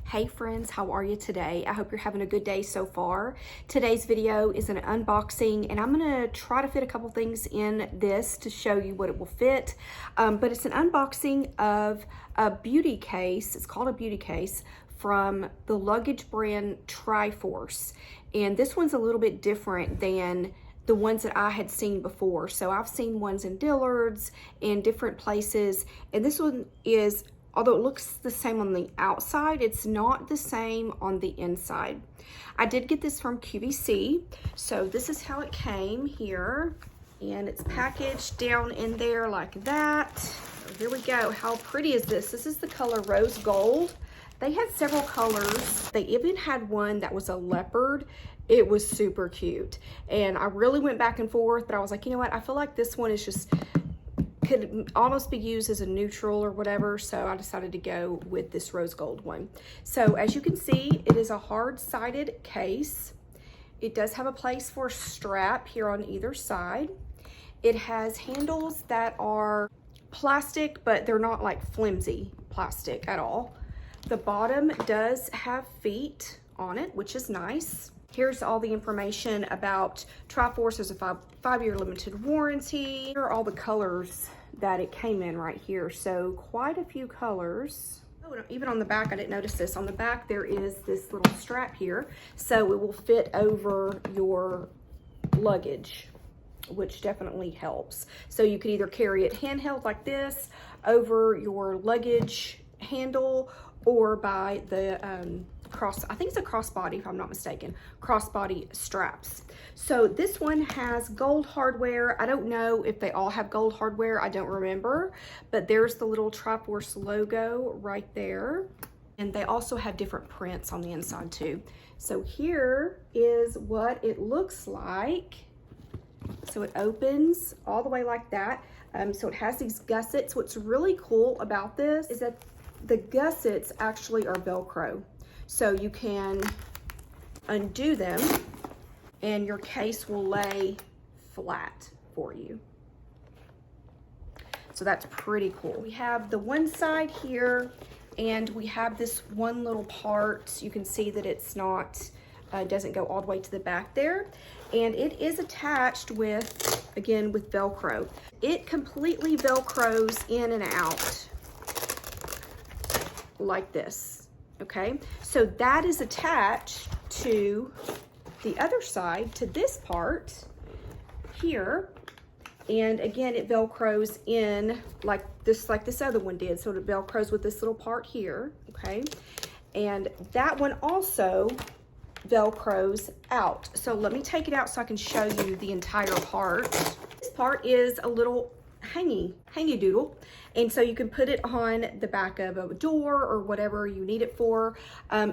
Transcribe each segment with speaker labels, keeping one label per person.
Speaker 1: Hey friends, how are you today? I hope you're having a good day so far. Today's video is an unboxing and I'm gonna try to fit a couple things in this to show you what it will fit. But it's an unboxing of a beauty case. It's called a beauty case from the luggage brand Triforce. And this one's a little bit different than the ones that I had seen before. So I've seen ones in Dillard's and different places. And this one is, although it looks the same on the outside, it's not the same on the inside. I did get this from QVC. So this is how it came here. And it's packaged down in there like that. So here we go. How pretty is this? This is the color rose gold. They had several colors. They even had one that was a leopard. It was super cute. And I really went back and forth, but I was like, you know what? I feel like this one is just, could almost be used as a neutral or whatever, so I decided to go with this rose gold one. So as you can see, it is a hard-sided case. It does have a place for a strap here on either side. It has handles that are plastic, but they're not like flimsy plastic at all. The bottom does have feet on it, which is nice. Here's all the information about Triforce. There's a five-year limited warranty. Here are all the colors that it came in right here. So quite a few colors. Oh, and even on the back, I didn't notice this. On the back, there is this little strap here. So it will fit over your luggage, which definitely helps. So you could either carry it handheld like this over your luggage handle or by the I think it's a crossbody if I'm not mistaken, crossbody straps. So this one has gold hardware. I don't know if they all have gold hardware, I don't remember, but there's the little Triforce logo right there. And they also have different prints on the inside too. So here is what it looks like. So it opens all the way like that. So it has these gussets. What's really cool about this is that the gussets actually are Velcro. So you can undo them and your case will lay flat for you. So that's pretty cool. We have the one side here and we have this one little part. You can see that it's not, doesn't go all the way to the back there. And it is attached with, again, with Velcro. It completely Velcros in and out like this. Okay, so that is attached to the other side, to this part here. And again, it Velcros in like this other one did. So it Velcros with this little part here, okay? And that one also Velcros out. So let me take it out so I can show you the entire part. This part is a little hangy doodle, and so you can put it on the back of a door or whatever you need it for.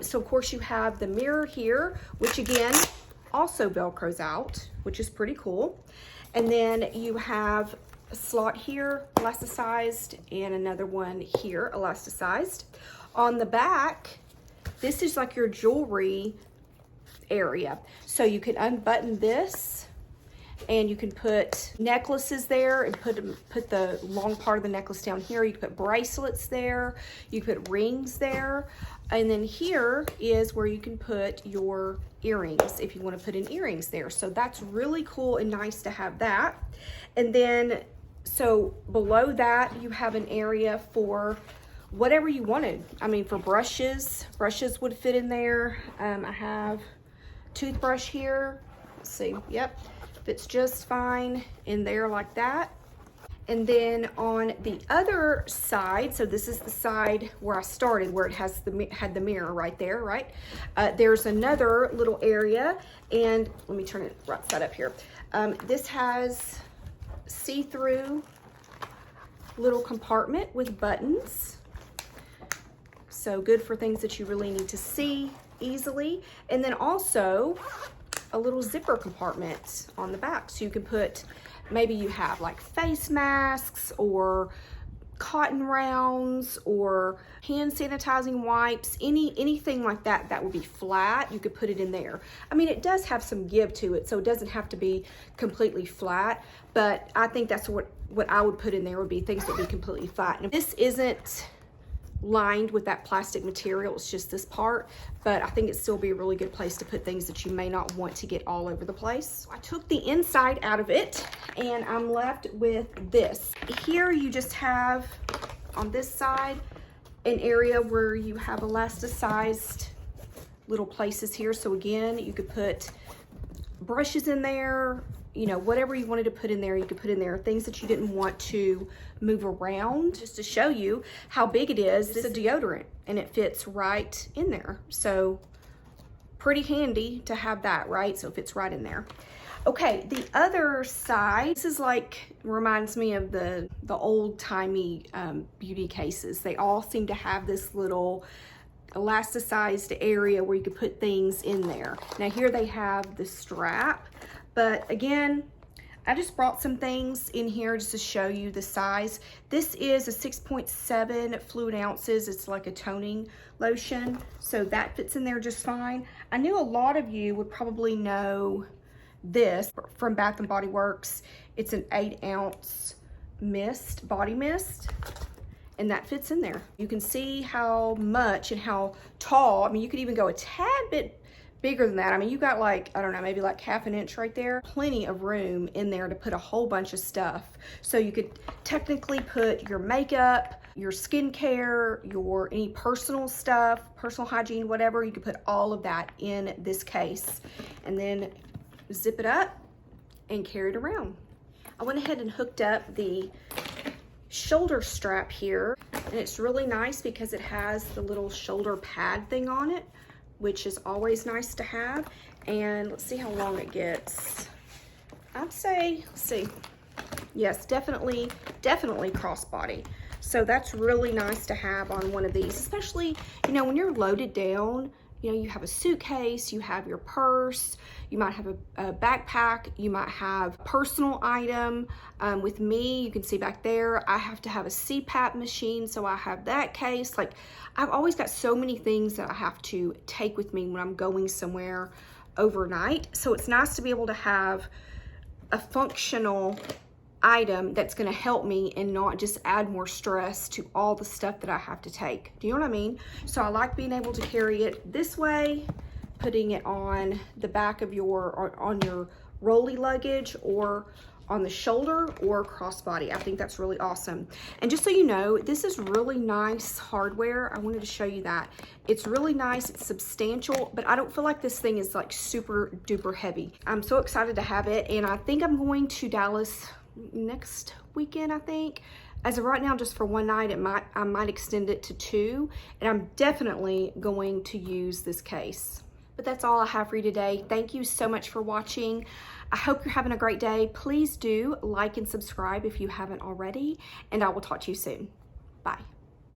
Speaker 1: So of course you have the mirror here, which again also Velcros out, which is pretty cool. And then you have a slot here, elasticized, and another one here, elasticized. On the back, this is like your jewelry area, so you can unbutton this and you can put necklaces there and put the long part of the necklace down here. You can put bracelets there, you can put rings there, and then here is where you can put your earrings if you want to put in earrings there. So that's really cool and nice to have that. And then so below that you have an area for whatever you wanted. I mean, for brushes would fit in there. I have toothbrush here. Let's see, yep, fits just fine in there like that. And then on the other side, so this is the side where I started, where it has had the mirror right there, right? There's another little area, and let me turn it right side up here. This has see-through little compartment with buttons. So good for things that you really need to see easily. And then also a little zipper compartment on the back, so you can put, maybe you have like face masks or cotton rounds or hand sanitizing wipes, anything like that that would be flat, you could put it in there. I mean, it does have some give to it, so it doesn't have to be completely flat, but I think that's what I would put in there, would be things that would be completely flat. And this isn't lined with that plastic material. It's just this part, but I think it'd still be a really good place to put things that you may not want to get all over the place. I took the inside out of it and I'm left with this. Here you just have on this side an area where you have elasticized little places here. So again, you could put brushes in there, you know, whatever you wanted to put in there, you could put in there. Things that you didn't want to move around. Just to show you how big it is, it's a deodorant and it fits right in there. So pretty handy to have that, right? So it fits right in there. Okay, the other side, this is like, reminds me of the old-timey beauty cases. They all seem to have this little elasticized area where you could put things in there. Now here they have the strap, but again, I just brought some things in here just to show you the size. This is a 6.7 fluid ounces. It's like a toning lotion, so that fits in there just fine. I knew a lot of you would probably know this from Bath & Body Works. It's an 8-ounce mist, body mist, and that fits in there. You can see how much and how tall. I mean, you could even go a tad bit bigger than that. I mean, you got like, I don't know, maybe like ½ an inch right there. Plenty of room in there to put a whole bunch of stuff. So you could technically put your makeup, your skincare, your any personal stuff, personal hygiene, whatever. You could put all of that in this case and then zip it up and carry it around. I went ahead and hooked up the shoulder strap here, and it's really nice because it has the little shoulder pad thing on it, which is always nice to have. And let's see how long it gets. I'd say, let's see, yes, definitely crossbody. So that's really nice to have on one of these, especially, you know, when you're loaded down. You know, you have a suitcase, you have your purse, you might have a backpack, you might have a personal item. With me, you can see back there, I have to have a CPAP machine, so I have that case. Like, I've always got so many things that I have to take with me when I'm going somewhere overnight. So it's nice to be able to have a functional item that's going to help me and not just add more stress to all the stuff that I have to take. Do you know what I mean? So I like being able to carry it this way, putting it on the back of your, on your rolly luggage, or on the shoulder, or crossbody. I think that's really awesome. And just so you know, this is really nice hardware. I wanted to show you that. It's really nice, it's substantial, but I don't feel like this thing is like super duper heavy. I'm so excited to have it, and I think I'm going to Dallas next weekend, I think. As of right now, just for one night, I might extend it to 2, and I'm definitely going to use this case. But that's all I have for you today. Thank you so much for watching. I hope you're having a great day. Please do like and subscribe if you haven't already, and I will talk to you soon. Bye.